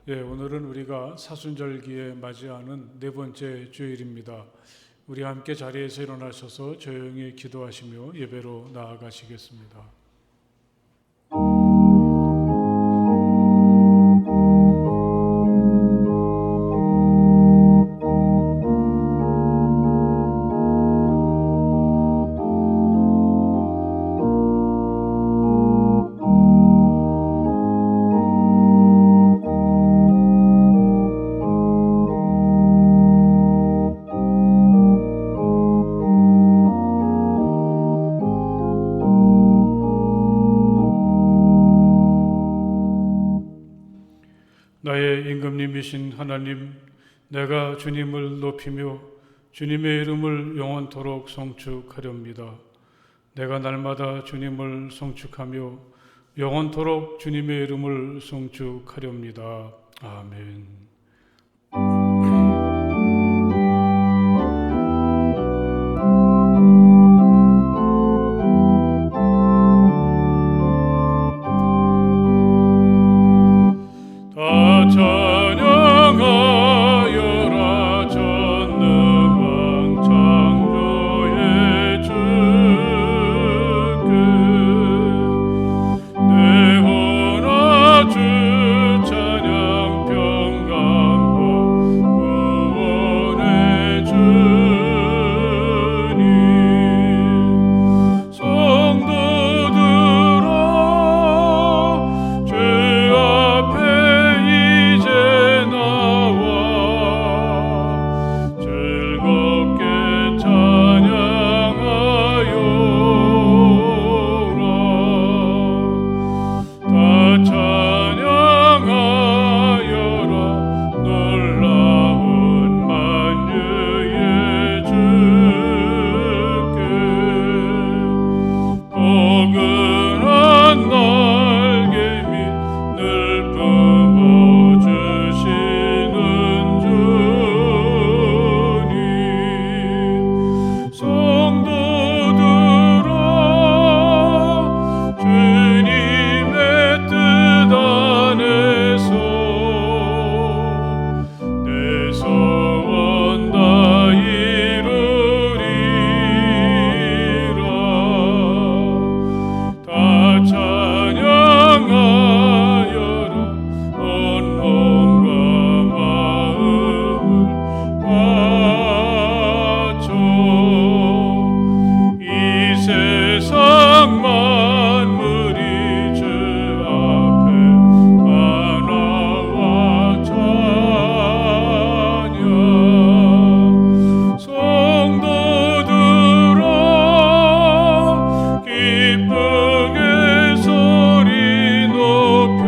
오늘은 우리가 사순절기에 맞이하는 네 번째 주일입니다. 우리 함께 자리에서 일어나셔서 조용히 기도하시며 예배로 나아가시겠습니다. 나의 임금님이신 하나님, 내가 주님을 높이며 주님의 이름을 영원토록 송축하렵니다. 내가 날마다 주님을 송축하며 영원토록 주님의 이름을 송축하렵니다. 아멘. 찬양하여라 전능왕 창조의 주께 내 혼아 주 찬양 평강과 구원의 주님 성도들아 주 앞에 이제 나와 즐겁게 찬양하여라. 다 찬양하여라. 놀라운 만유의 주께 포근한 날개 밑 늘 품어주시는 주님 성도들아 주님의 뜻 안에서 내 소원 다 이루리라. 다 찬양하여라. 온 몸과 마음을 바쳐 이 세상 만물이 주 앞에 다 나와 찬양. 성도들아 기쁘게 소리 높여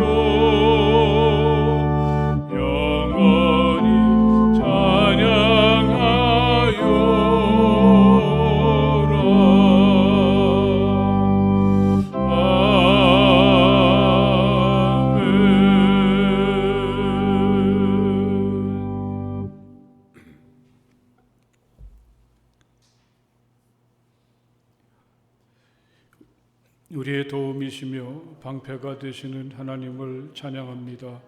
영원히 찬양하여라. 우리의 도움이시며 방패가 되시는 하나님을 찬양합니다.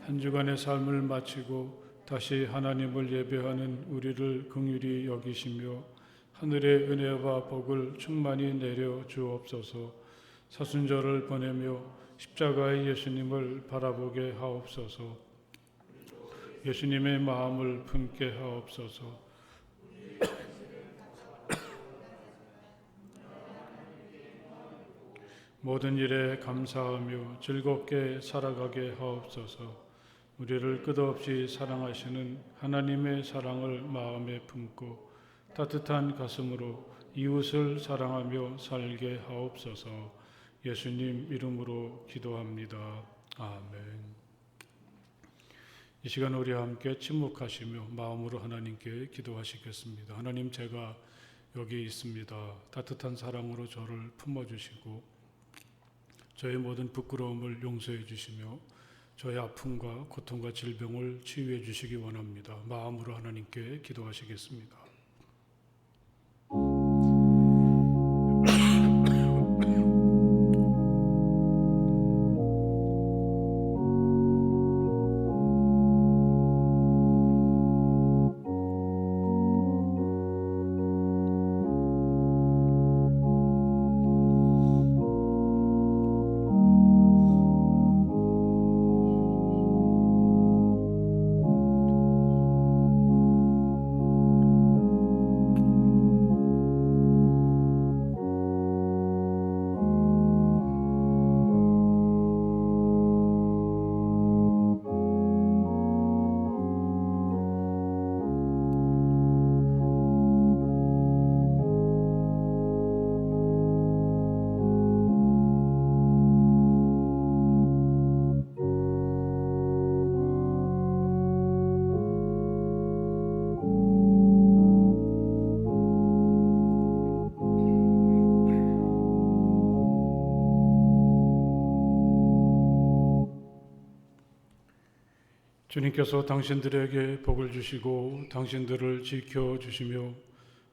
한 주간의 삶을 마치고 다시 하나님을 예배하는 우리를 긍휼히 여기시며 하늘의 은혜와 복을 충만히 내려 주옵소서. 사순절을 보내며 십자가의 예수님을 바라보게 하옵소서. 예수님의 마음을 품게 하옵소서. 모든 일에 감사하며 즐겁게 살아가게 하옵소서. 우리를 끝없이 사랑하시는 하나님의 사랑을 마음에 품고 따뜻한 가슴으로 이웃을 사랑하며 살게 하옵소서. 예수님 이름으로 기도합니다. 아멘. 이 시간 우리 함께 침묵하시며 마음으로 하나님께 기도하시겠습니다. 하나님, 제가 여기 있습니다. 따뜻한 사랑으로 저를 품어주시고 저의 모든 부끄러움을 용서해 주시며 저의 아픔과 고통과 질병을 치유해 주시기 원합니다. 마음으로 하나님께 기도하시겠습니다. 주님께서 당신들에게 복을 주시고 당신들을 지켜주시며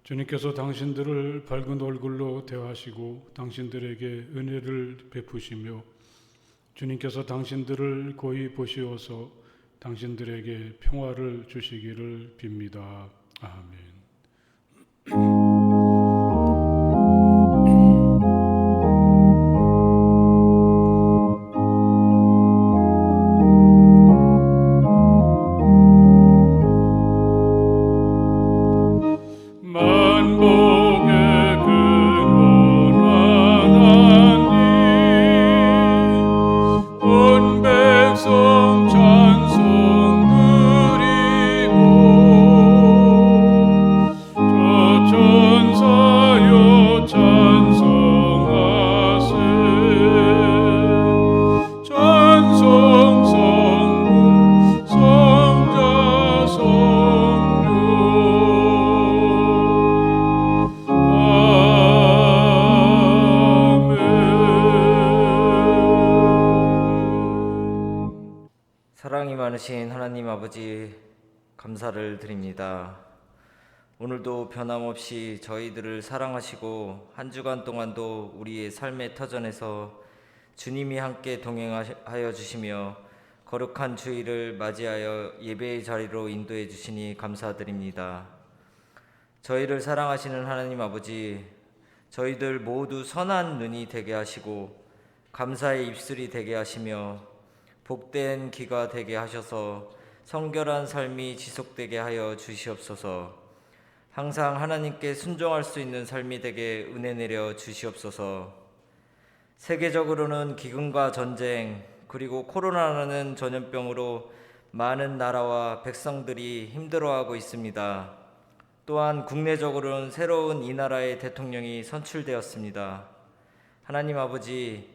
주님께서 당신들을 밝은 얼굴로 대하시고 당신들에게 은혜를 베푸시며 주님께서 당신들을 고이 보시어서 당신들에게 평화를 주시기를 빕니다. 아멘. 사랑이 많으신 하나님 아버지, 감사를 드립니다. 오늘도 변함없이 저희들을 사랑하시고 한 주간 동안도 우리의 삶의 터전에서 주님이 함께 동행하여 주시며 거룩한 주일을 맞이하여 예배의 자리로 인도해 주시니 감사드립니다. 저희를 사랑하시는 하나님 아버지, 저희들 모두 선한 눈이 되게 하시고 감사의 입술이 되게 하시며 복된 귀가 되게 하셔서 성결한 삶이 지속되게 하여 주시옵소서. 항상 하나님께 순종할 수 있는 삶이 되게 은혜 내려 주시옵소서. 세계적으로는 기근과 전쟁 그리고 코로나라는 전염병으로 많은 나라와 백성들이 힘들어하고 있습니다. 또한 국내적으로는 새로운 이 나라의 대통령이 선출되었습니다. 하나님 아버지,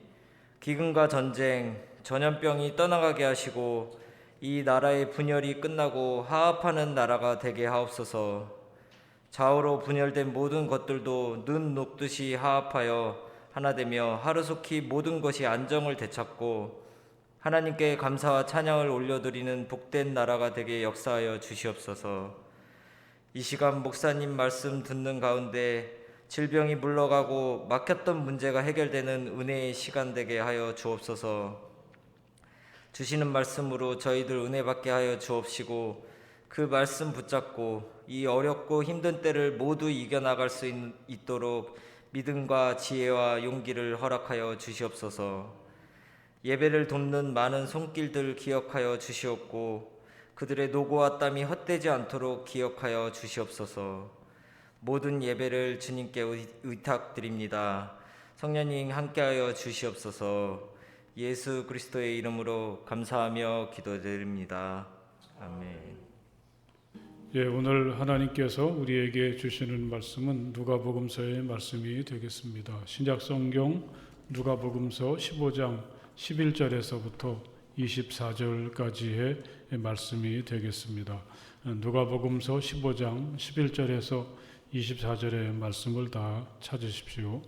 기근과 전쟁, 전염병이 떠나가게 하시고 이 나라의 분열이 끝나고 화합하는 나라가 되게 하옵소서. 좌우로 분열된 모든 것들도 눈 녹듯이 화합하여 하나 되며 하루속히 모든 것이 안정을 되찾고 하나님께 감사와 찬양을 올려드리는 복된 나라가 되게 역사하여 주시옵소서. 이 시간 목사님 말씀 듣는 가운데 질병이 물러가고 막혔던 문제가 해결되는 은혜의 시간 되게 하여 주옵소서. 주시는 말씀으로 저희들 은혜 받게 하여 주옵시고 그 말씀 붙잡고 이 어렵고 힘든 때를 모두 이겨나갈 수 있도록 믿음과 지혜와 용기를 허락하여 주시옵소서. 예배를 돕는 많은 손길들 기억하여 주시옵고 그들의 노고와 땀이 헛되지 않도록 기억하여 주시옵소서. 모든 예배를 주님께 의탁드립니다. 성령님 함께하여 주시옵소서. 예수 그리스도의 이름으로 감사하며 기도드립니다. 아멘. 오늘 하나님께서 우리에게 주시는 말씀은 누가복음서의 말씀이 되겠습니다. 신약성경 누가복음서 15장 11절에서부터 24절까지의 말씀이 되겠습니다. 누가복음서 15장 11절에서 24절의 말씀을 다 찾으십시오.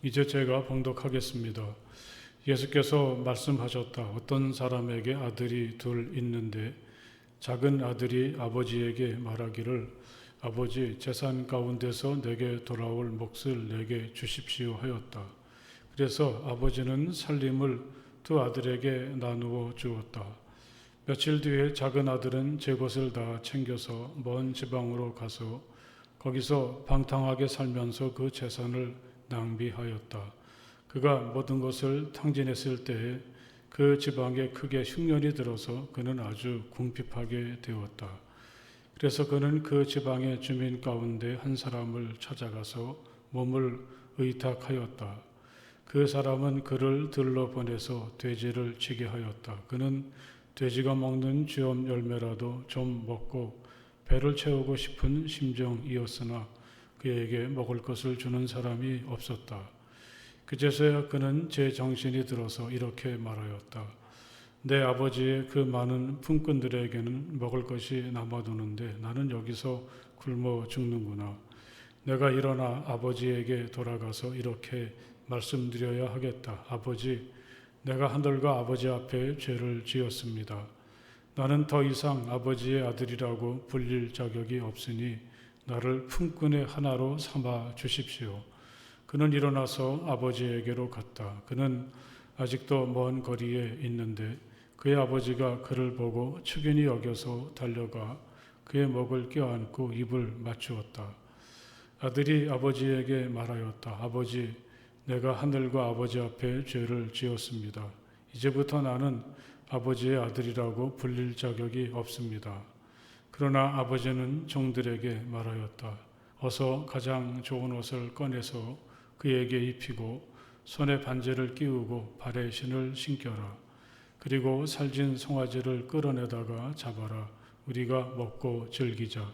이제 제가 봉독하겠습니다. 예수께서 말씀하셨다. 어떤 사람에게 아들이 둘 있는데 작은 아들이 아버지에게 말하기를 아버지, 재산 가운데서 내게 돌아올 몫을 내게 주십시오 하였다. 그래서 아버지는 살림을 두 아들에게 나누어 주었다. 며칠 뒤에 작은 아들은 제 것을 다 챙겨서 먼 지방으로 가서 거기서 방탕하게 살면서 그 재산을 낭비하였다. 그가 모든 것을 탕진했을 때에 그 지방에 크게 흉년이 들어서 그는 아주 궁핍하게 되었다. 그래서 그는 그 지방의 주민 가운데 한 사람을 찾아가서 몸을 의탁하였다. 그 사람은 그를 들러 보내서 돼지를 치게 하였다. 그는 돼지가 먹는 쥐엄 열매라도 좀 먹고 배를 채우고 싶은 심정이었으나 그에게 먹을 것을 주는 사람이 없었다. 그제서야 그는 제 정신이 들어서 이렇게 말하였다. 내 아버지의 그 많은 품꾼들에게는 먹을 것이 남아도는데 나는 여기서 굶어 죽는구나. 내가 일어나 아버지에게 돌아가서 이렇게 말씀드려야 하겠다. 아버지, 내가 하늘과 아버지 앞에 죄를 지었습니다. 나는 더 이상 아버지의 아들이라고 불릴 자격이 없으니 나를 품꾼의 하나로 삼아 주십시오. 그는 일어나서 아버지에게로 갔다. 그는 아직도 먼 거리에 있는데 그의 아버지가 그를 보고 측은히 여겨서 달려가 그의 목을 껴안고 입을 맞추었다. 아들이 아버지에게 말하였다. 아버지, 내가 하늘과 아버지 앞에 죄를 지었습니다. 이제부터 나는 아버지의 아들이라고 불릴 자격이 없습니다. 그러나 아버지는 종들에게 말하였다. 어서 가장 좋은 옷을 꺼내서 그에게 입히고 손에 반지를 끼우고 발에 신을 신겨라. 그리고 살진 송아지를 끌어내다가 잡아라. 우리가 먹고 즐기자.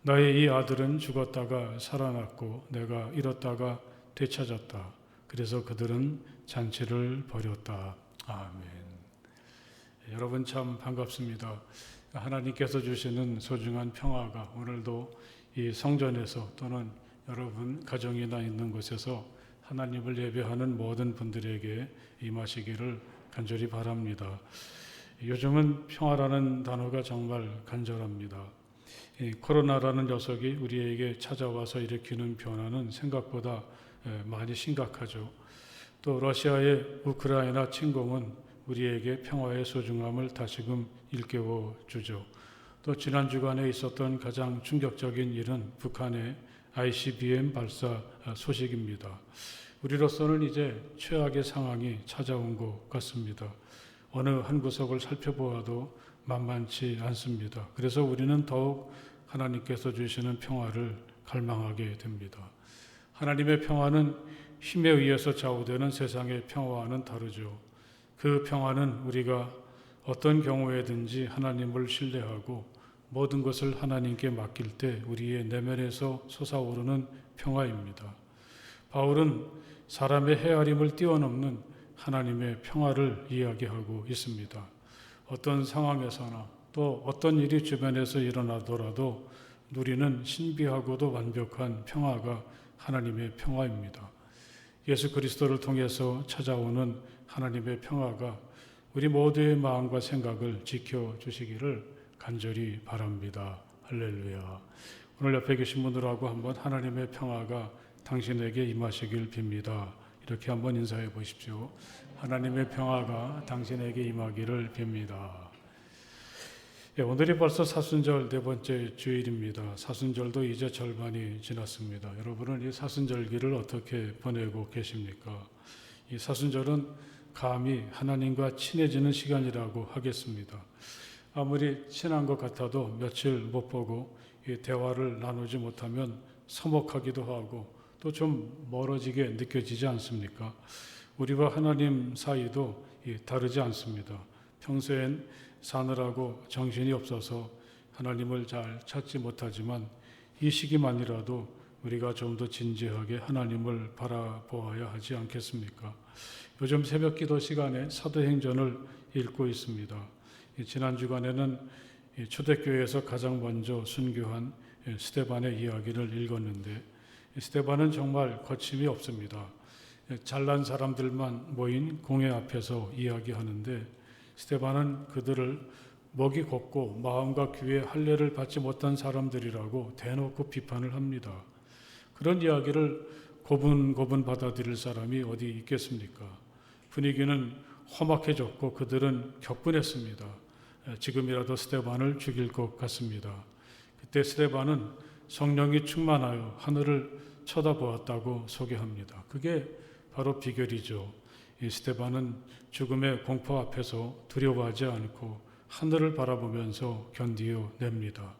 나의 이 아들은 죽었다가 살아났고 내가 잃었다가 되찾았다. 그래서 그들은 잔치를 벌였다. 아멘. 여러분 참 반갑습니다. 하나님께서 주시는 소중한 평화가 오늘도 이 성전에서 또는 여러분 가정이나 있는 곳에서 하나님을 예배하는 모든 분들에게 임하시기를 간절히 바랍니다. 요즘은 평화라는 단어가 정말 간절합니다. 이 코로나라는 녀석이 우리에게 찾아와서 일으키는 변화는 생각보다 많이 심각하죠. 또 러시아의 우크라이나 침공은 우리에게 평화의 소중함을 다시금 일깨워 주죠. 또 지난 주간에 있었던 가장 충격적인 일은 북한의 ICBM 발사 소식입니다. 우리로서는 이제 최악의 상황이 찾아온 것 같습니다. 어느 한 구석을 살펴보아도 만만치 않습니다. 그래서 우리는 더욱 하나님께서 주시는 평화를 갈망하게 됩니다. 하나님의 평화는 힘에 의해서 좌우되는 세상의 평화와는 다르죠. 그 평화는 우리가 어떤 경우에든지 하나님을 신뢰하고 모든 것을 하나님께 맡길 때 우리의 내면에서 솟아오르는 평화입니다. 바울은 사람의 헤아림을 뛰어넘는 하나님의 평화를 이야기하고 있습니다. 어떤 상황에서나 또 어떤 일이 주변에서 일어나더라도 누리는 신비하고도 완벽한 평화가 하나님의 평화입니다. 예수 그리스도를 통해서 찾아오는 하나님의 평화가 우리 모두의 마음과 생각을 지켜주시기를 간절히 바랍니다. 할렐루야. 오늘 옆에 계신 분들하고 한번 하나님의 평화가 당신에게 임하시길 빕니다. 이렇게 한번 인사해 보십시오. 하나님의 평화가 당신에게 임하기를 빕니다. 오늘이 벌써 사순절 네 번째 주일입니다. 사순절도 이제 절반이 지났습니다. 여러분은 이 사순절기를 어떻게 보내고 계십니까? 이 사순절은 감히 하나님과 친해지는 시간이라고 하겠습니다. 아무리 친한 것 같아도 며칠 못 보고 이 대화를 나누지 못하면 서먹하기도 하고 또 좀 멀어지게 느껴지지 않습니까? 우리와 하나님 사이도 다르지 않습니다. 평소엔 사느라고 정신이 없어서 하나님을 잘 찾지 못하지만 이 시기만이라도 우리가 좀 더 진지하게 하나님을 바라보아야 하지 않겠습니까? 요즘 새벽 기도 시간에 사도행전을 읽고 있습니다. 지난 주간에는 초대교회에서 가장 먼저 순교한 스데반의 이야기를 읽었는데 스데반은 정말 거침이 없습니다. 잘난 사람들만 모인 공회 앞에서 이야기하는데 스데반은 그들을 목이 곱고 마음과 귀에 할례를 받지 못한 사람들이라고 대놓고 비판을 합니다. 그런 이야기를 고분고분 받아들일 사람이 어디 있겠습니까? 분위기는 험악해졌고 그들은 격분했습니다. 지금이라도 스데반을 죽일 것 같습니다. 그때 스데반은 성령이 충만하여 하늘을 쳐다보았다고 소개합니다. 그게 바로 비결이죠. 이 스데반은 죽음의 공포 앞에서 두려워하지 않고 하늘을 바라보면서 견디어냅니다.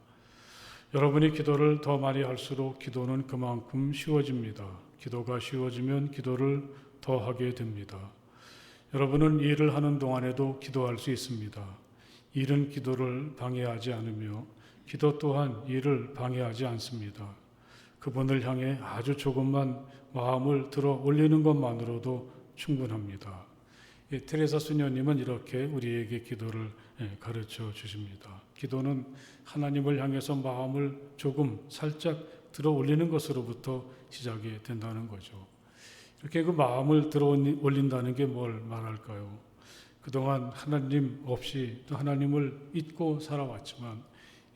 여러분이 기도를 더 많이 할수록 기도는 그만큼 쉬워집니다. 기도가 쉬워지면 기도를 더 하게 됩니다. 여러분은 일을 하는 동안에도 기도할 수 있습니다. 일은 기도를 방해하지 않으며 기도 또한 일을 방해하지 않습니다. 그분을 향해 아주 조금만 마음을 들어 올리는 것만으로도 충분합니다. 테레사 수녀님은 이렇게 우리에게 기도를 가르쳐 주십니다. 기도는 하나님을 향해서 마음을 조금 살짝 들어 올리는 것으로부터 시작이 된다는 거죠. 이렇게 그 마음을 들어 올린다는 게 뭘 말할까요? 그동안 하나님 없이 또 하나님을 잊고 살아왔지만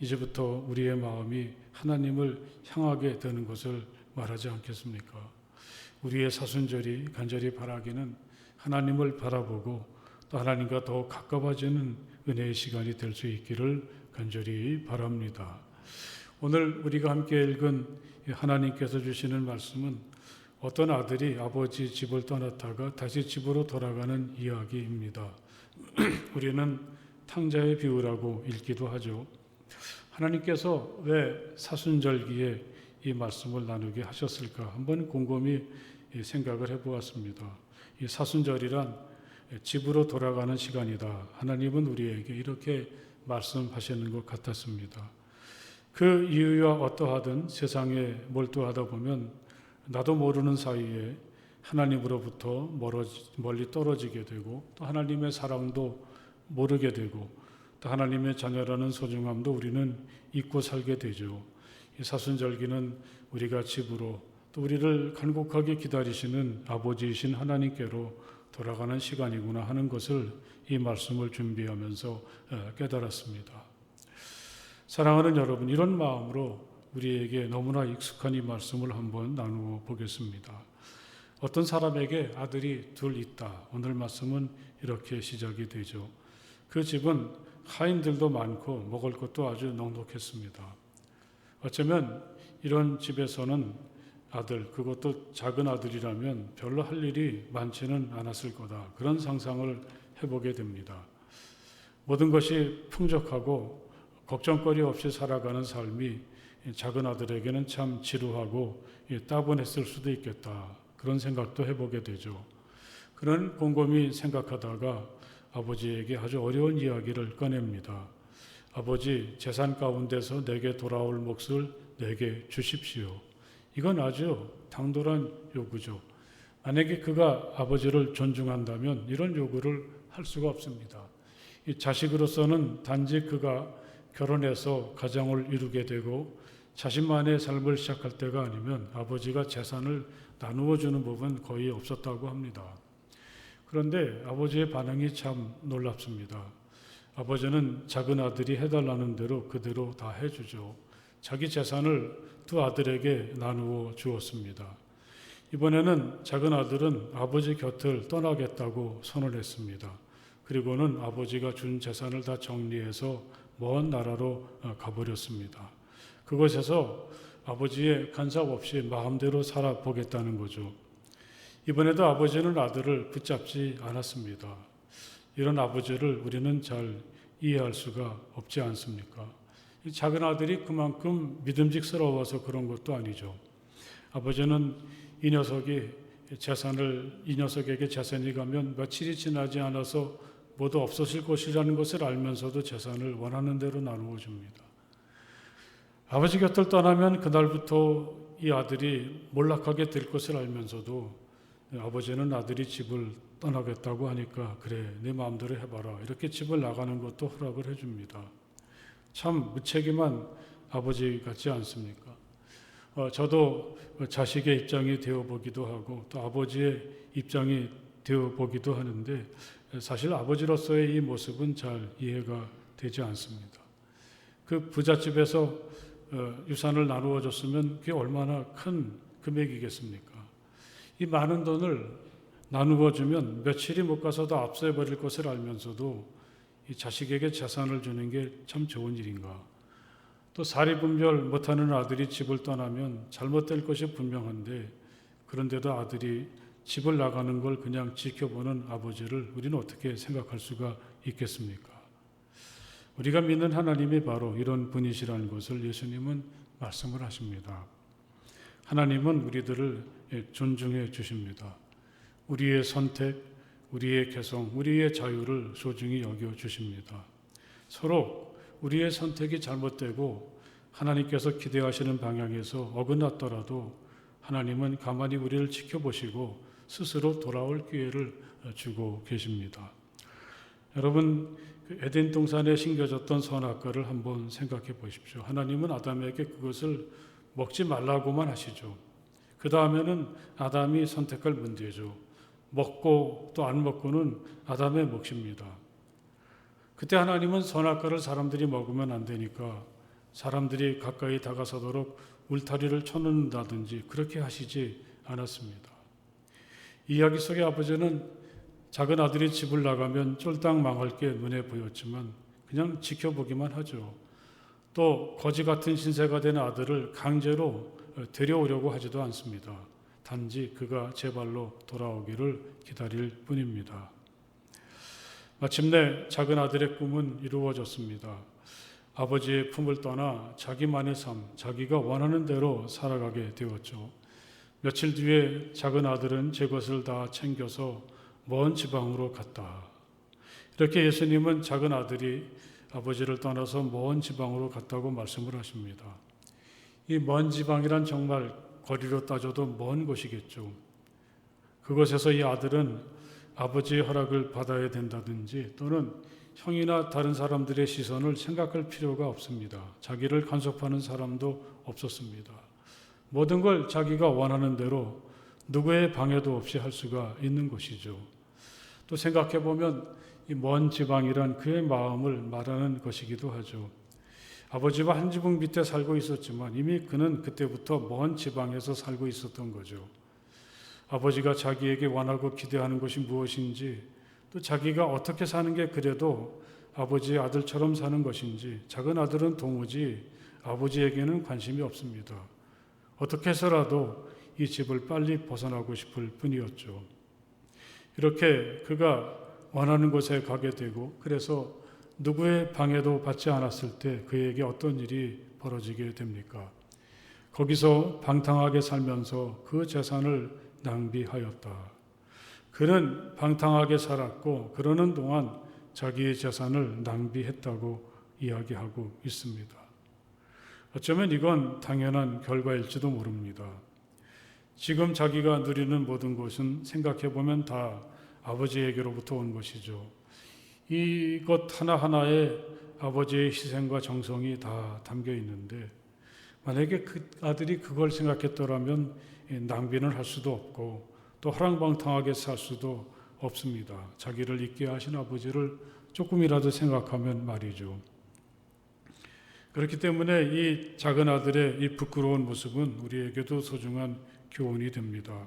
이제부터 우리의 마음이 하나님을 향하게 되는 것을 말하지 않겠습니까? 우리의 사순절이 간절히 바라기는 하나님을 바라보고 또 하나님과 더 가까워지는 은혜의 시간이 될 수 있기를 간절히 바랍니다. 오늘 우리가 함께 읽은 하나님께서 주시는 말씀은 어떤 아들이 아버지 집을 떠났다가 다시 집으로 돌아가는 이야기입니다. 우리는 탕자의 비유라고 읽기도 하죠. 하나님께서 왜 사순절기에 이 말씀을 나누게 하셨을까? 한번 곰곰이 생각을 해보았습니다. 이 사순절이란 집으로 돌아가는 시간이다. 하나님은 우리에게 이렇게 말씀하시는 것 같았습니다. 그 이유와 어떠하든 세상에 몰두하다 보면 나도 모르는 사이에 하나님으로부터 멀리 떨어지게 되고 또 하나님의 사랑도 모르게 되고 또 하나님의 자녀라는 소중함도 우리는 잊고 살게 되죠. 이 사순절기는 우리가 집으로 또 우리를 간곡하게 기다리시는 아버지이신 하나님께로 돌아가는 시간이구나 하는 것을 이 말씀을 준비하면서 깨달았습니다. 사랑하는 여러분, 이런 마음으로 우리에게 너무나 익숙한 이 말씀을 한번 나누어 보겠습니다. 어떤 사람에게 아들이 둘 있다. 오늘 말씀은 이렇게 시작이 되죠. 그 집은 하인들도 많고 먹을 것도 아주 넉넉했습니다. 어쩌면 이런 집에서는 아들, 그것도 작은 아들이라면 별로 할 일이 많지는 않았을 거다. 그런 상상을 해보게 됩니다. 모든 것이 풍족하고 걱정거리 없이 살아가는 삶이 작은 아들에게는 참 지루하고 따분했을 수도 있겠다. 그런 생각도 해보게 되죠. 그런 곰곰이 생각하다가 아버지에게 아주 어려운 이야기를 꺼냅니다. 아버지, 재산 가운데서 내게 돌아올 몫을 내게 주십시오. 이건 아주 당돌한 요구죠. 만약에 그가 아버지를 존중한다면 이런 요구를 할 수가 없습니다. 이 자식으로서는 단지 그가 결혼해서 가정을 이루게 되고 자신만의 삶을 시작할 때가 아니면 아버지가 재산을 나누어 주는 법은 거의 없었다고 합니다. 그런데 아버지의 반응이 참 놀랍습니다. 아버지는 작은 아들이 해달라는 대로 그대로 다 해주죠. 자기 재산을 두 아들에게 나누어 주었습니다. 이번에는 작은 아들은 아버지 곁을 떠나겠다고 선언했습니다. 그리고는 아버지가 준 재산을 다 정리해서 먼 나라로 가버렸습니다. 그곳에서 아버지의 간섭 없이 마음대로 살아보겠다는 거죠. 이번에도 아버지는 아들을 붙잡지 않았습니다. 이런 아버지를 우리는 잘 이해할 수가 없지 않습니까? 이 작은 아들이 그만큼 믿음직스러워서 그런 것도 아니죠. 아버지는 이 녀석에게 재산이 가면 며칠이 지나지 않아서 모두 없어질 것이라는 것을 알면서도 재산을 원하는 대로 나누어 줍니다. 아버지 곁을 떠나면 그날부터 이 아들이 몰락하게 될 것을 알면서도 아버지는 아들이 집을 떠나겠다고 하니까 그래, 내 마음대로 해봐라. 이렇게 집을 나가는 것도 허락을 해줍니다. 참 무책임한 아버지 같지 않습니까? 저도 자식의 입장이 되어보기도 하고 또 아버지의 입장이 되어보기도 하는데 사실 아버지로서의 이 모습은 잘 이해가 되지 않습니다. 그 부잣집에서 유산을 나누어 줬으면 그게 얼마나 큰 금액이겠습니까? 이 많은 돈을 나누어 주면 며칠이 못 가서도 압수해버릴 것을 알면서도 이 자식에게 재산을 주는 게 참 좋은 일인가? 또 사리분별 못하는 아들이 집을 떠나면 잘못될 것이 분명한데 그런데도 아들이 집을 나가는 걸 그냥 지켜보는 아버지를 우리는 어떻게 생각할 수가 있겠습니까? 우리가 믿는 하나님이 바로 이런 분이시라는 것을 예수님은 말씀을 하십니다. 하나님은 우리들을 존중해 주십니다. 우리의 선택, 우리의 개성, 우리의 자유를 소중히 여겨 주십니다. 서로 우리의 선택이 잘못되고 하나님께서 기대하시는 방향에서 어긋났더라도 하나님은 가만히 우리를 지켜보시고 스스로 돌아올 기회를 주고 계십니다. 여러분, 에덴 동산에 심겨졌던 선악과를 한번 생각해 보십시오. 하나님은 아담에게 그것을 먹지 말라고만 하시죠. 그 다음에는 아담이 선택할 문제죠. 먹고 또 안 먹고는 아담의 몫입니다. 그때 하나님은 선악과를 사람들이 먹으면 안 되니까 사람들이 가까이 다가서도록 울타리를 쳐놓는다든지 그렇게 하시지 않았습니다. 이야기 속의 아버지는 작은 아들이 집을 나가면 쫄딱 망할 게 눈에 보였지만 그냥 지켜보기만 하죠. 또 거지 같은 신세가 된 아들을 강제로 데려오려고 하지도 않습니다. 단지 그가 제 발로 돌아오기를 기다릴 뿐입니다. 마침내 작은 아들의 꿈은 이루어졌습니다. 아버지의 품을 떠나 자기만의 삶, 자기가 원하는 대로 살아가게 되었죠. 며칠 뒤에 작은 아들은 제 것을 다 챙겨서 먼 지방으로 갔다. 이렇게 예수님은 작은 아들이 아버지를 떠나서 먼 지방으로 갔다고 말씀을 하십니다. 이 먼 지방이란 정말 거리로 따져도 먼 곳이겠죠. 그곳에서 이 아들은 아버지의 허락을 받아야 된다든지 또는 형이나 다른 사람들의 시선을 생각할 필요가 없습니다. 자기를 간섭하는 사람도 없었습니다. 모든 걸 자기가 원하는 대로 누구의 방해도 없이 할 수가 있는 것이죠. 또 생각해 보면 이 먼 지방이란 그의 마음을 말하는 것이기도 하죠. 아버지와 한 지붕 밑에 살고 있었지만 이미 그는 그때부터 먼 지방에서 살고 있었던 거죠. 아버지가 자기에게 원하고 기대하는 것이 무엇인지, 또 자기가 어떻게 사는 게 그래도 아버지의 아들처럼 사는 것인지 작은 아들은 도무지 아버지에게는 관심이 없습니다. 어떻게 해서라도 이 집을 빨리 벗어나고 싶을 뿐이었죠. 이렇게 그가 원하는 곳에 가게 되고 그래서 누구의 방해도 받지 않았을 때 그에게 어떤 일이 벌어지게 됩니까? 거기서 방탕하게 살면서 그 재산을 낭비하였다. 그는 방탕하게 살았고 그러는 동안 자기의 재산을 낭비했다고 이야기하고 있습니다. 어쩌면 이건 당연한 결과일지도 모릅니다. 지금 자기가 누리는 모든 것은 생각해보면 다 아버지에게로부터 온 것이죠. 이것 하나하나에 아버지의 희생과 정성이 다 담겨 있는데 만약에 그 아들이 그걸 생각했더라면 낭비는 할 수도 없고 또 허랑방탕하게 살 수도 없습니다. 자기를 있게 하신 아버지를 조금이라도 생각하면 말이죠. 그렇기 때문에 이 작은 아들의 이 부끄러운 모습은 우리에게도 소중한 교훈이 됩니다.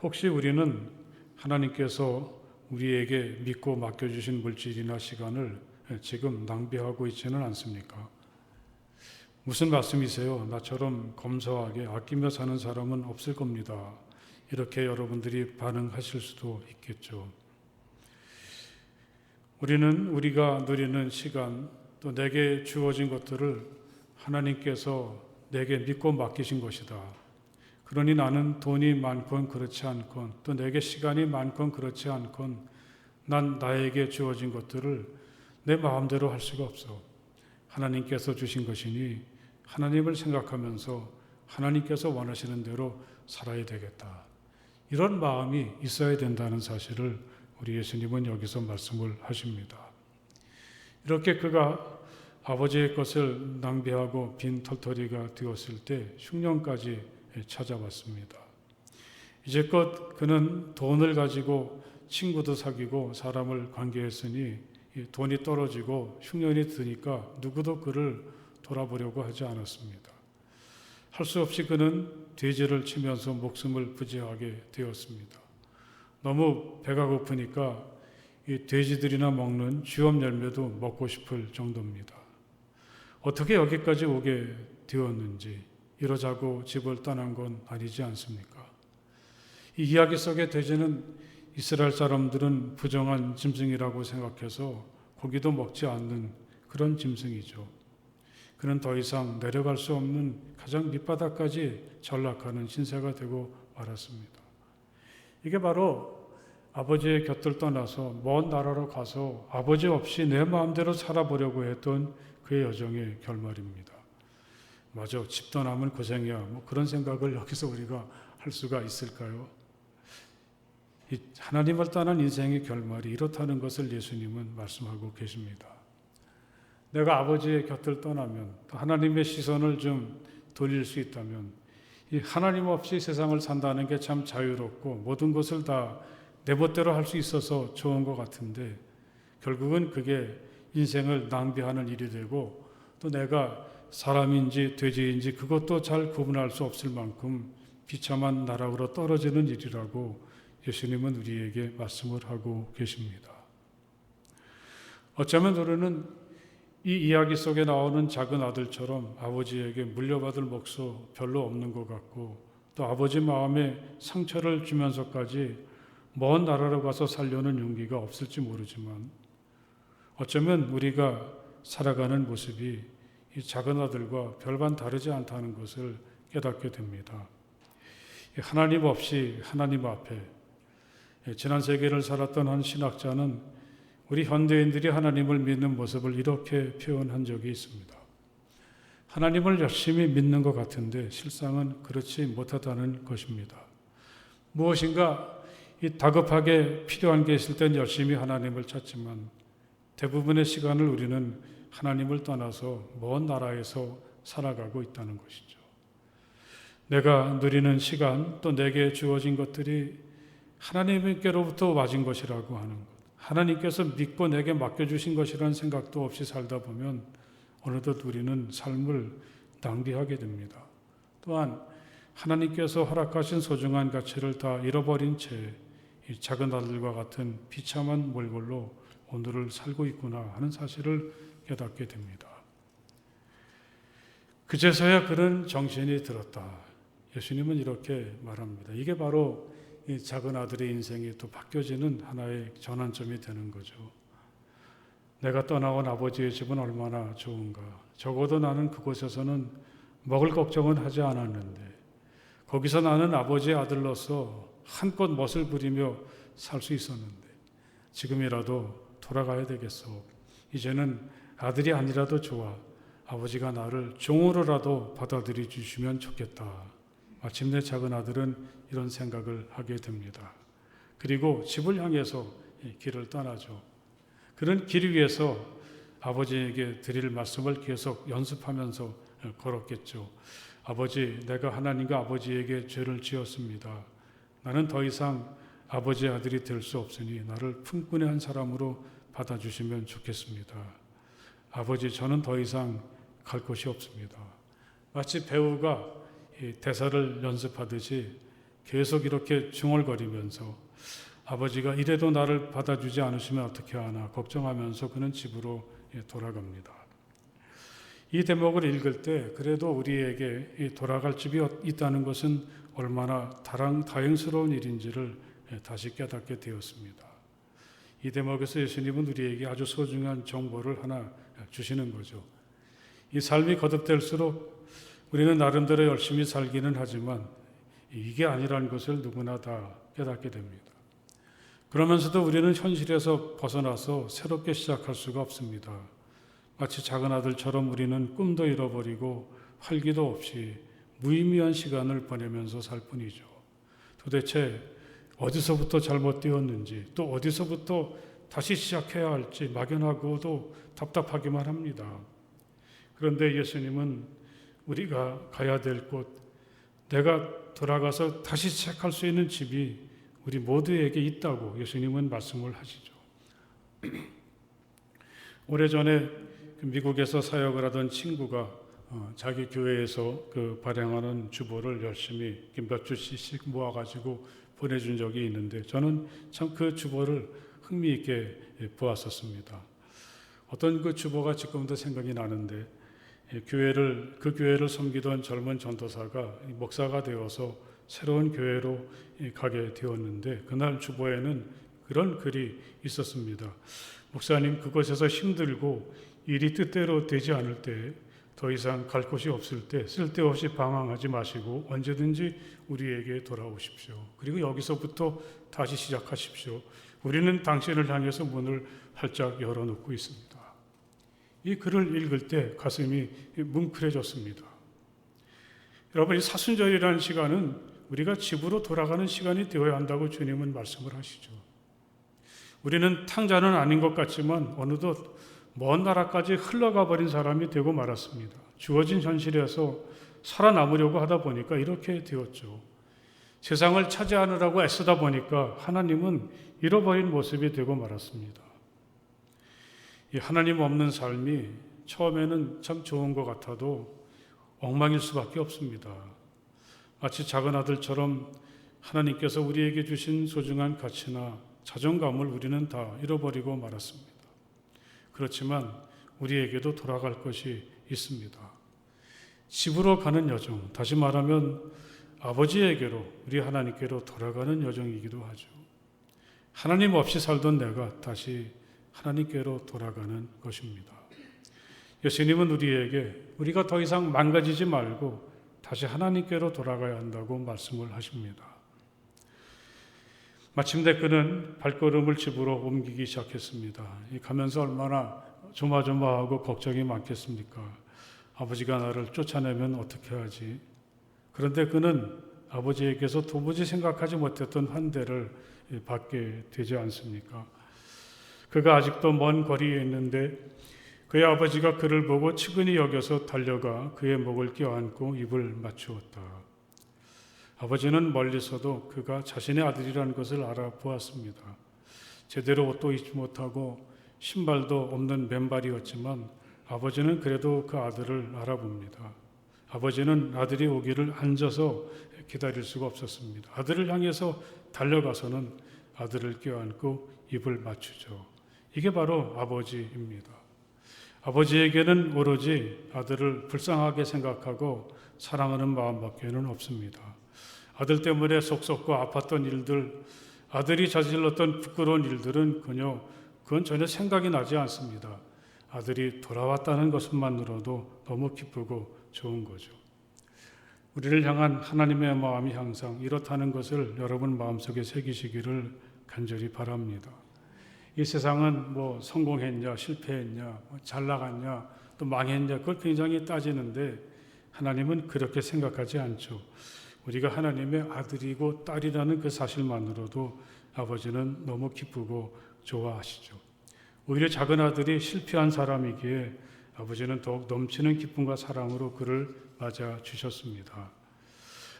혹시 우리는 하나님께서 우리에게 믿고 맡겨주신 물질이나 시간을 지금 낭비하고 있지는 않습니까? 무슨 말씀이세요? 나처럼 검소하게 아끼며 사는 사람은 없을 겁니다. 이렇게 여러분들이 반응하실 수도 있겠죠. 우리는 우리가 누리는 시간, 또 내게 주어진 것들을 하나님께서 내게 믿고 맡기신 것이다. 그러니 나는 돈이 많건 그렇지 않건 또 내게 시간이 많건 그렇지 않건 난 나에게 주어진 것들을 내 마음대로 할 수가 없어. 하나님께서 주신 것이니 하나님을 생각하면서 하나님께서 원하시는 대로 살아야 되겠다. 이런 마음이 있어야 된다는 사실을 우리 예수님은 여기서 말씀을 하십니다. 이렇게 그가 아버지의 것을 낭비하고 빈 털터리가 되었을 때 흉년까지 찾아왔습니다. 이제껏 그는 돈을 가지고 친구도 사귀고 사람을 관계했으니 돈이 떨어지고 흉년이 드니까 누구도 그를 돌아보려고 하지 않았습니다. 할 수 없이 그는 돼지를 치면서 목숨을 부지하게 되었습니다. 너무 배가 고프니까 이 돼지들이나 먹는 쥐업 열매도 먹고 싶을 정도입니다. 어떻게 여기까지 오게 되었는지 이러자고 집을 떠난 건 아니지 않습니까? 이 이야기 속의 돼지는 이스라엘 사람들은 부정한 짐승이라고 생각해서 고기도 먹지 않는 그런 짐승이죠. 그는 더 이상 내려갈 수 없는 가장 밑바닥까지 전락하는 신세가 되고 말았습니다. 이게 바로 아버지의 곁을 떠나서 먼 나라로 가서 아버지 없이 내 마음대로 살아보려고 했던 그의 여정의 결말입니다. 맞아, 집 떠나면 고생이야. 뭐 그런 생각을 여기서 우리가 할 수가 있을까요? 이 하나님을 떠난 인생의 결말이 이렇다는 것을 예수님은 말씀하고 계십니다. 내가 아버지의 곁을 떠나면 또 하나님의 시선을 좀 돌릴 수 있다면 이 하나님 없이 세상을 산다는 게 참 자유롭고 모든 것을 다 내 멋대로 할 수 있어서 좋은 것 같은데 결국은 그게 인생을 낭비하는 일이 되고 또 내가 사람인지 돼지인지 그것도 잘 구분할 수 없을 만큼 비참한 나락으로 떨어지는 일이라고 예수님은 우리에게 말씀을 하고 계십니다. 어쩌면 우리는 이 이야기 속에 나오는 작은 아들처럼 아버지에게 물려받을 몫도 별로 없는 것 같고 또 아버지 마음에 상처를 주면서까지 먼 나라로 가서 살려는 용기가 없을지 모르지만 어쩌면 우리가 살아가는 모습이 이 작은 아들과 별반 다르지 않다는 것을 깨닫게 됩니다. 하나님 없이 하나님 앞에 지난 세기를 살았던 한 신학자는 우리 현대인들이 하나님을 믿는 모습을 이렇게 표현한 적이 있습니다. 하나님을 열심히 믿는 것 같은데 실상은 그렇지 못하다는 것입니다. 무엇인가 다급하게 필요한 게 있을 땐 열심히 하나님을 찾지만 대부분의 시간을 우리는 하나님을 떠나서 먼 나라에서 살아가고 있다는 것이죠. 내가 누리는 시간 또 내게 주어진 것들이 하나님께로부터 맞은 것이라고 하는 것, 하나님께서 믿고 내게 맡겨주신 것이라는 생각도 없이 살다 보면 어느덧 우리는 삶을 낭비하게 됩니다. 또한 하나님께서 허락하신 소중한 가치를 다 잃어버린 채 이 작은 아들과 같은 비참한 몰골로 오늘을 살고 있구나 하는 사실을 깨닫게 됩니다. 그제서야 그런 정신이 들었다. 예수님은 이렇게 말합니다. 이게 바로 이 작은 아들의 인생이 또 바뀌어지는 하나의 전환점이 되는 거죠. 내가 떠나온 아버지의 집은 얼마나 좋은가. 적어도 나는 그곳에서는 먹을 걱정은 하지 않았는데 거기서 나는 아버지의 아들로서 한껏 멋을 부리며 살 수 있었는데 지금이라도 돌아가야 되겠소. 이제는 아들이 아니라도 좋아. 아버지가 나를 종으로라도 받아들여 주시면 좋겠다. 마침내 작은 아들은 이런 생각을 하게 됩니다. 그리고 집을 향해서 길을 떠나죠. 그런 길 위에서 아버지에게 드릴 말씀을 계속 연습하면서 걸었겠죠. 아버지, 내가 하나님과 아버지에게 죄를 지었습니다. 나는 더 이상 아버지의 아들이 될 수 없으니 나를 품꾼의 한 사람으로 받아주시면 좋겠습니다. 아버지, 저는 더 이상 갈 곳이 없습니다. 마치 배우가 대사를 연습하듯이 계속 이렇게 중얼거리면서 아버지가 이래도 나를 받아주지 않으시면 어떻게 하나 걱정하면서 그는 집으로 돌아갑니다. 이 대목을 읽을 때 그래도 우리에게 돌아갈 집이 있다는 것은 얼마나 다행스러운 일인지를 다시 깨닫게 되었습니다. 이 대목에서 예수님은 우리에게 아주 소중한 정보를 하나 주시는 거죠. 이 삶이 거듭될수록 우리는 나름대로 열심히 살기는 하지만 이게 아니라는 것을 누구나 다 깨닫게 됩니다. 그러면서도 우리는 현실에서 벗어나서 새롭게 시작할 수가 없습니다. 마치 작은 아들처럼 우리는 꿈도 잃어버리고 활기도 없이 무의미한 시간을 보내면서 살 뿐이죠. 도대체 어디서부터 잘못되었는지 또 어디서부터 다시 시작해야 할지 막연하고도 답답하기만 합니다. 그런데 예수님은 우리가 가야 될 곳, 내가 돌아가서 다시 시작할 수 있는 집이 우리 모두에게 있다고 예수님은 말씀을 하시죠. 오래전에 미국에서 사역을 하던 친구가 자기 교회에서 그 발행하는 주보를 열심히 몇 주씩 모아가지고 보내준 적이 있는데 저는 참 그 주보를 흥미있게 보았었습니다. 어떤 그 주보가 지금도 생각이 나는데 그 교회를 섬기던 젊은 전도사가 목사가 되어서 새로운 교회로 가게 되었는데 그날 주보에는 그런 글이 있었습니다. 목사님, 그곳에서 힘들고 일이 뜻대로 되지 않을 때, 더 이상 갈 곳이 없을 때 쓸데없이 방황하지 마시고 언제든지 우리에게 돌아오십시오. 그리고 여기서부터 다시 시작하십시오. 우리는 당신을 향해서 문을 활짝 열어놓고 있습니다. 이 글을 읽을 때 가슴이 뭉클해졌습니다. 여러분, 이 사순절이라는 시간은 우리가 집으로 돌아가는 시간이 되어야 한다고 주님은 말씀을 하시죠. 우리는 탕자는 아닌 것 같지만 어느덧 먼 나라까지 흘러가 버린 사람이 되고 말았습니다. 주어진 현실에서 살아남으려고 하다 보니까 이렇게 되었죠. 세상을 차지하느라고 애쓰다 보니까 하나님은 잃어버린 모습이 되고 말았습니다. 이 하나님 없는 삶이 처음에는 참 좋은 것 같아도 엉망일 수밖에 없습니다. 마치 작은 아들처럼 하나님께서 우리에게 주신 소중한 가치나 자존감을 우리는 다 잃어버리고 말았습니다. 그렇지만 우리에게도 돌아갈 것이 있습니다. 집으로 가는 여정, 다시 말하면 아버지에게로, 우리 하나님께로 돌아가는 여정이기도 하죠. 하나님 없이 살던 내가 다시 하나님께로 돌아가는 것입니다. 예수님은 우리가 더 이상 망가지지 말고 다시 하나님께로 돌아가야 한다고 말씀을 하십니다. 마침내 그는 발걸음을 집으로 옮기기 시작했습니다. 가면서 얼마나 조마조마하고 걱정이 많겠습니까? 아버지가 나를 쫓아내면 어떻게 하지? 그런데 그는 아버지에게서 도무지 생각하지 못했던 환대를 받게 되지 않습니까? 그가 아직도 먼 거리에 있는데 그의 아버지가 그를 보고 측은히 여겨서 달려가 그의 목을 껴안고 입을 맞추었다. 아버지는 멀리서도 그가 자신의 아들이라는 것을 알아보았습니다. 제대로 옷도 입지 못하고 신발도 없는 맨발이었지만 아버지는 그래도 그 아들을 알아봅니다. 아버지는 아들이 오기를 앉아서 기다릴 수가 없었습니다. 아들을 향해서 달려가서는 아들을 껴안고 입을 맞추죠. 이게 바로 아버지입니다. 아버지에게는 오로지 아들을 불쌍하게 생각하고 사랑하는 마음밖에는 없습니다. 아들 때문에 속 썩고 아팠던 일들, 아들이 저질렀던 부끄러운 일들은 그건 전혀 생각이 나지 않습니다. 아들이 돌아왔다는 것만으로도 너무 기쁘고 좋은 거죠. 우리를 향한 하나님의 마음이 항상 이렇다는 것을 여러분 마음속에 새기시기를 간절히 바랍니다. 이 세상은 뭐 성공했냐, 실패했냐, 잘 나갔냐, 또 망했냐, 그걸 굉장히 따지는데 하나님은 그렇게 생각하지 않죠. 우리가 하나님의 아들이고 딸이라는 그 사실만으로도 아버지는 너무 기쁘고 좋아하시죠. 오히려 작은 아들이 실패한 사람이기에 아버지는 더욱 넘치는 기쁨과 사랑으로 그를 맞아 주셨습니다.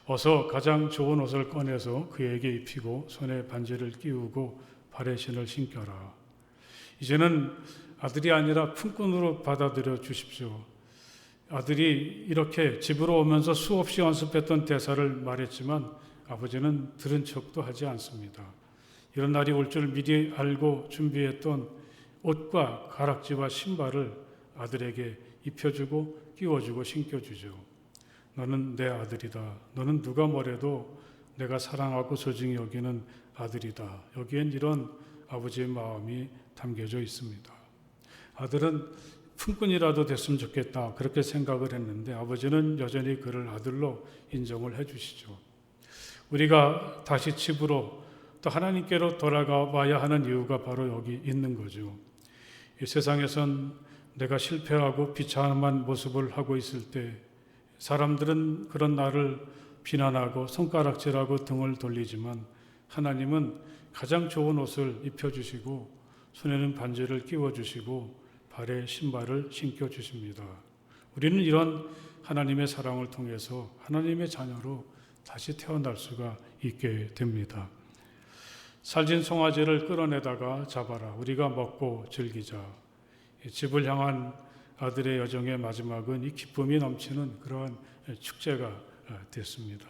어서 가장 좋은 옷을 꺼내서 그에게 입히고 손에 반지를 끼우고 발에 신을 신겨라. 이제는 아들이 아니라 품꾼으로 받아들여 주십시오. 아들이 이렇게 집으로 오면서 수없이 연습했던 대사를 말했지만 아버지는 들은 척도 하지 않습니다. 이런 날이 올 줄 미리 알고 준비했던 옷과 가락지와 신발을 아들에게 입혀주고 끼워주고 신겨주죠. 너는 내 아들이다. 너는 누가 뭐래도 내가 사랑하고 소중히 여기는 아들이다. 여기엔 이런 아버지의 마음이 담겨져 있습니다. 아들은 품꾼이라도 됐으면 좋겠다 그렇게 생각을 했는데 아버지는 여전히 그를 아들로 인정을 해주시죠. 우리가 다시 집으로 또 하나님께로 돌아가 봐야 하는 이유가 바로 여기 있는 거죠. 이 세상에선 내가 실패하고 비참한 모습을 하고 있을 때 사람들은 그런 나를 비난하고 손가락질하고 등을 돌리지만 하나님은 가장 좋은 옷을 입혀주시고 손에는 반지를 끼워주시고 발에 신발을 신겨주십니다. 우리는 이런 하나님의 사랑을 통해서 하나님의 자녀로 다시 태어날 수가 있게 됩니다. 살진 송아지를 끌어내다가 잡아라. 우리가 먹고 즐기자. 집을 향한 아들의 여정의 마지막은 이 기쁨이 넘치는 그러한 축제가 됐습니다.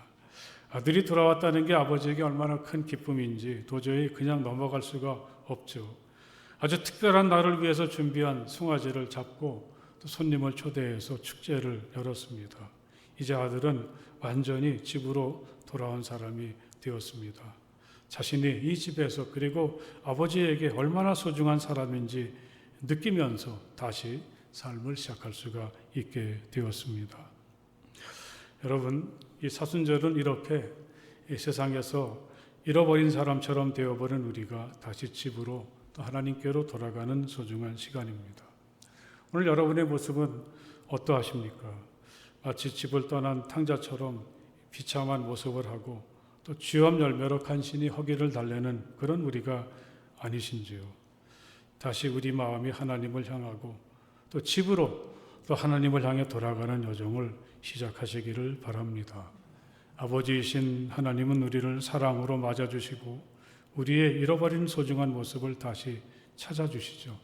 아들이 돌아왔다는 게 아버지에게 얼마나 큰 기쁨인지 도저히 그냥 넘어갈 수가 없죠. 아주 특별한 날을 위해서 준비한 송아지를 잡고 또 손님을 초대해서 축제를 열었습니다. 이제 아들은 완전히 집으로 돌아온 사람이 되었습니다. 자신이 이 집에서 그리고 아버지에게 얼마나 소중한 사람인지 느끼면서 다시 삶을 시작할 수가 있게 되었습니다. 여러분, 이 사순절은 이렇게 이 세상에서 잃어버린 사람처럼 되어버린 우리가 다시 집으로 또 하나님께로 돌아가는 소중한 시간입니다. 오늘 여러분의 모습은 어떠하십니까? 마치 집을 떠난 탕자처럼 비참한 모습을 하고 또 쥐엄 열매로 간신히 허기를 달래는 그런 우리가 아니신지요? 다시 우리 마음이 하나님을 향하고 또 집으로 또 하나님을 향해 돌아가는 여정을 시작하시기를 바랍니다. 아버지이신 하나님은 우리를 사랑으로 맞아주시고 우리의 잃어버린 소중한 모습을 다시 찾아주시죠.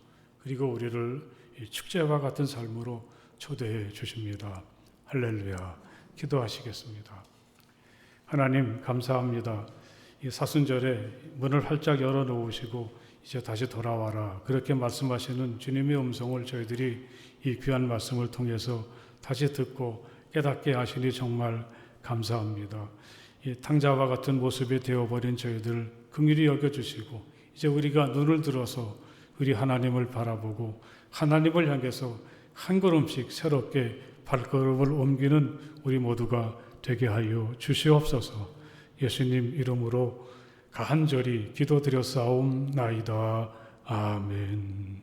그리고 우리를 이 축제와 같은 삶으로 초대해 주십니다. 할렐루야. 기도하시겠습니다. 하나님 감사합니다. 이 사순절에 문을 활짝 열어놓으시고 이제 다시 돌아와라 그렇게 말씀하시는 주님의 음성을 저희들이 이 귀한 말씀을 통해서 다시 듣고 깨닫게 하시니 정말 감사합니다. 이 탕자와 같은 모습이 되어버린 저희들 긍휼히 여겨주시고 이제 우리가 눈을 들어서 우리 하나님을 바라보고 하나님을 향해서 한 걸음씩 새롭게 발걸음을 옮기는 우리 모두가 되게 하여 주시옵소서. 예수님 이름으로 간절히 기도드렸사옵나이다. 아멘.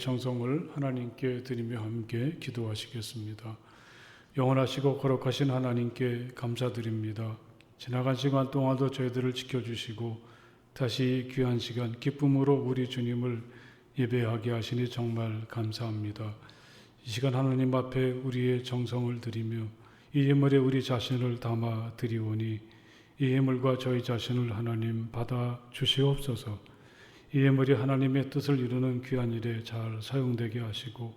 정성을 하나님께 드리며 함께 기도하시겠습니다. 영원하시고 거룩하신 하나님께 감사드립니다. 지나간 시간 동안도 저희들을 지켜주시고 다시 귀한 시간 기쁨으로 우리 주님을 예배하게 하시니 정말 감사합니다. 이 시간 하나님 앞에 우리의 정성을 드리며 이 예물에 우리 자신을 담아 드리오니 이 예물과 저희 자신을 하나님 받아 주시옵소서. 이 예물이 하나님의 뜻을 이루는 귀한 일에 잘 사용되게 하시고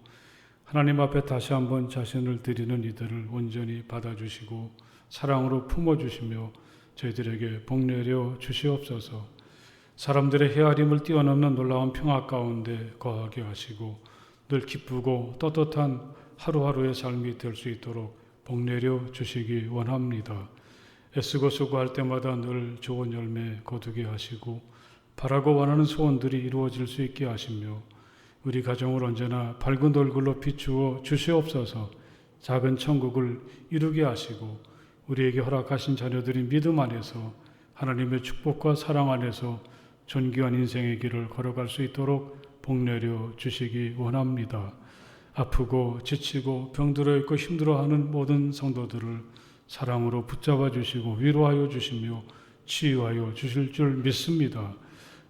하나님 앞에 다시 한번 자신을 드리는 이들을 온전히 받아주시고 사랑으로 품어주시며 저희들에게 복내려 주시옵소서. 사람들의 헤아림을 뛰어넘는 놀라운 평화 가운데 거하게 하시고 늘 기쁘고 떳떳한 하루하루의 삶이 될 수 있도록 복내려 주시기 원합니다. 애쓰고 수고할 때마다 늘 좋은 열매 거두게 하시고 바라고 원하는 소원들이 이루어질 수 있게 하시며 우리 가정을 언제나 밝은 얼굴로 비추어 주시옵소서. 작은 천국을 이루게 하시고 우리에게 허락하신 자녀들이 믿음 안에서 하나님의 축복과 사랑 안에서 존귀한 인생의 길을 걸어갈 수 있도록 복내려 주시기 원합니다. 아프고 지치고 병들어 있고 힘들어하는 모든 성도들을 사랑으로 붙잡아 주시고 위로하여 주시며 치유하여 주실 줄 믿습니다.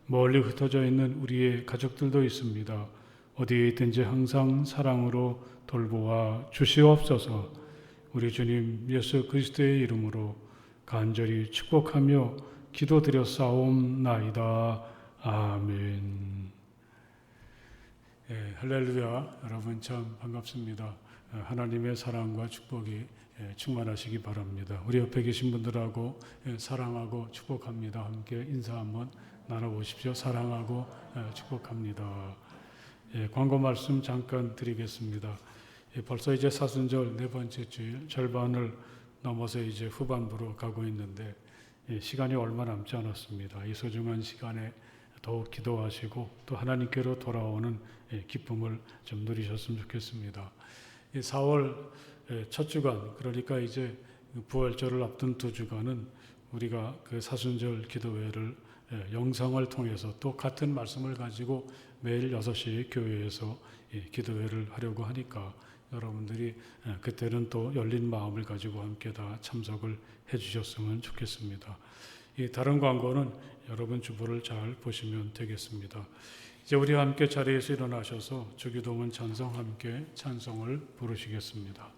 멀리 흩어져 있는 우리의 가족들도 있습니다. 어디에 있든지 항상 사랑으로 돌보아 주시옵소서. 우리 주님 예수 그리스도의 이름으로 간절히 축복하며 기도드렸사옵나이다. 아멘. 할렐루야. 여러분 참 반갑습니다. 하나님의 사랑과 축복이 충만하시기 바랍니다. 우리 옆에 계신 분들하고 사랑하고 축복합니다. 함께 인사 한번 나눠보십시오. 사랑하고 축복합니다. 광고 말씀 잠깐 드리겠습니다. 벌써 이제 사순절 네 번째 주일 절반을 넘어서 이제 후반부로 가고 있는데 시간이 얼마 남지 않았습니다. 이 소중한 시간에 더욱 기도하시고 또 하나님께로 돌아오는 기쁨을 좀 누리셨으면 좋겠습니다. 4월 첫 주간, 그러니까 이제 부활절을 앞둔 2주간은 우리가 그 사순절 기도회를 영상을 통해서 또 같은 말씀을 가지고 매일 6시 교회에서 기도회를 하려고 하니까 여러분들이 그때는 또 열린 마음을 가지고 함께 다 참석을 해주셨으면 좋겠습니다. 이 다른 광고는 여러분 주보를 잘 보시면 되겠습니다. 이제 우리 함께 자리에서 일어나셔서 주기도문 찬송 함께 찬송을 부르시겠습니다.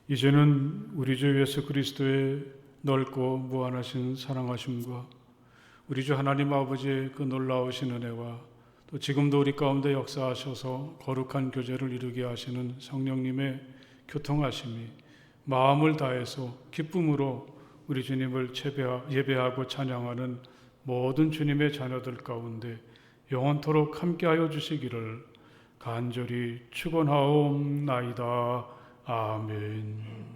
이제는 우리 주 예수 그리스도의 넓고 무한하신 사랑하심과 우리 주 하나님 아버지의 그 놀라우신 은혜와 또 지금도 우리 가운데 역사하셔서 거룩한 교제를 이루게 하시는 성령님의 교통하심이 마음을 다해서 기쁨으로 우리 주님을 예배하고 찬양하는 모든 주님의 자녀들 가운데 영원토록 함께하여 주시기를 간절히 축원하옵나이다. 아멘.